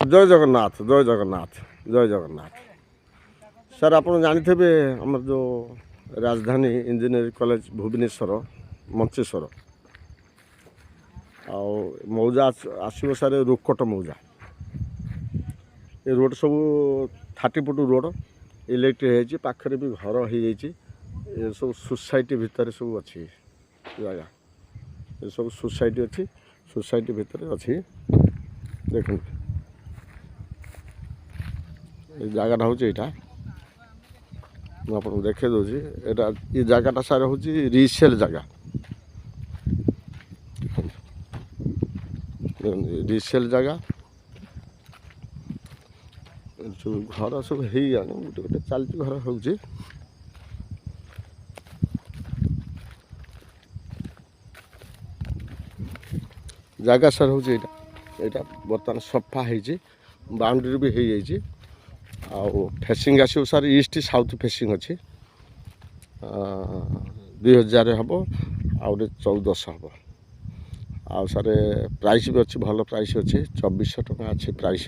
जय जगन्नाथ जय जगन्नाथ जय जगन्नाथ सर आप जानिथे आम जो राजधानी इंजीनियरिंग कॉलेज भुवनेश्वर मंचेश्वर मौजा आसो सर रोकट मौजा ये रोड सब 30 फुट रोड इलेक्ट्रिक है पाखे भी घर हो ये सब सोसाइटी भितर सब अच्छी जगह ये सब सोसाइटी अच्छी सोसाइटी भितर अच्छी देखो ये जगह हूँ यहाँ मुझे देखे दूसरी यहाँ ये जगह सारे हूँ रिसेल जगह रिसेल जगह सब घर सब हो गोटे गोटे चलती घर हूँ जगह सार हूँ यहाँ बर्तमान सफा हो बाउंड्री भी हो जाए फेसिंग आसो सार ईस्ट साउथ फेसिंग अच्छी 2000 हम आउे 1400 हम आउ सारे प्राइस भी अच्छी भल प्राइस अच्छी 2400 टका अच्छी प्राइस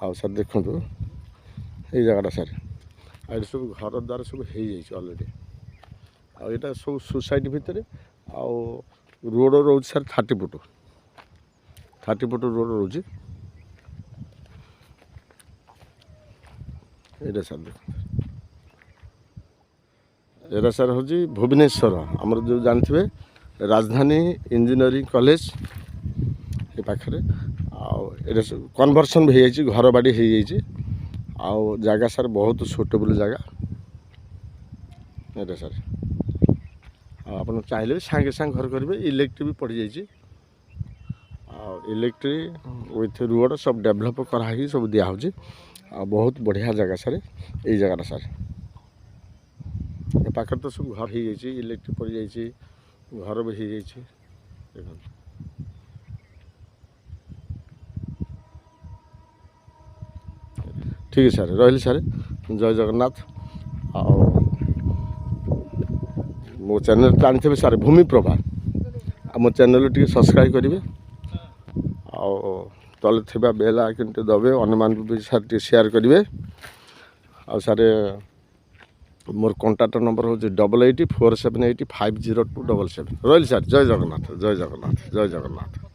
आउ सर देखु ये जगह सार ये सब घर द्वार सब हो जाए अलरेडी आईटा सब सोसाइटी भितर आउ रोड रोज सर 30 फुट रोड रोज ये सर देख ये सर हूँ भुवनेश्वर आमर जो जानते राजधानी इंजीनियरिंग कॉलेज ये पाखे कन्वर्सन भी हो घर बाड़ी हो जगह सर बहुत सुटेबल जगह ये सर आप चाहिए सांगे सांग घर करेंगे इलेक्ट्रिक भी पड़ जाइए इलेक्ट्रिक विथ रोड सब डेभलप कराई सब दिखाई बहुत बढ़िया जगह सर ये जगह सर ये पाखे तो सब घर हो जाए इलेक्ट्रिक पड़ जाइए घर भी हो जाए देख ठीक है सर रही सर जय जगन्नाथ मो चैनल जानते सर भूमि प्रभा मो चैनल टी सब्सक्राइब करेंगे तले थी बेल आइकन दबे अन्य भी सर टी शेयर करेंगे सर मोर कॉन्टाक्ट नंबर हूँ 88 4780 50277 रही सर जय जगन्नाथ जय जगन्नाथ जय जगन्नाथ।